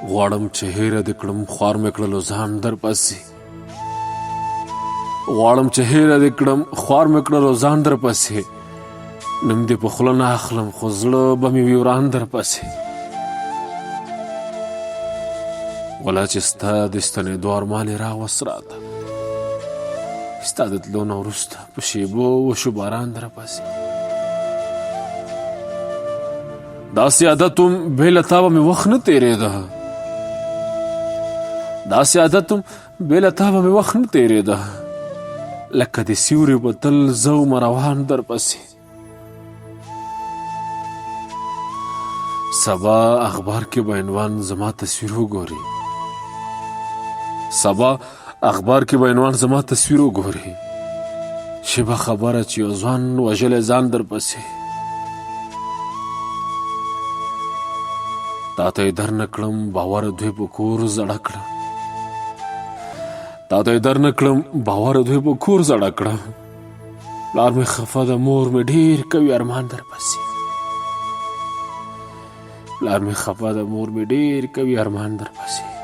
غواړم چې هیره دې کړم خوار مې کړلو ځان در پسې غواړم چې هیره دې کړم خوار مې کړلو ځان در پسې نوم دې په خوله نه اخلم خو زړه به مې وي وران در پسې ولا چې ستا د ستنېدو ارمان یې راوست راته ستا د تلو نه وروسته په شیبو وشو باران در پسې داسې عادت هم بې له تا به مې وخت نه تېرېده داسې عادت هم بې له تا به مې وخت نه تېرېده لکه د سیوري به تل زه ومه روان در پسې سبا اخبار کې به عنوان زما تصویر وګوري سبا اخبار کې به عنوان زما تصویر وګوري شبه خبره چې یو ځوان وژلی ځان در پسې تا ته یې در نه کړم باور دوی په کور زړه کړه تا ته یې در نه کړم باور دوی په کور زړه کړه پلار مې خفه ده مور مې ډېر کوي ارمان در پسې پلار مې خفه ده مور مې ډېر کوي ارمان در پسې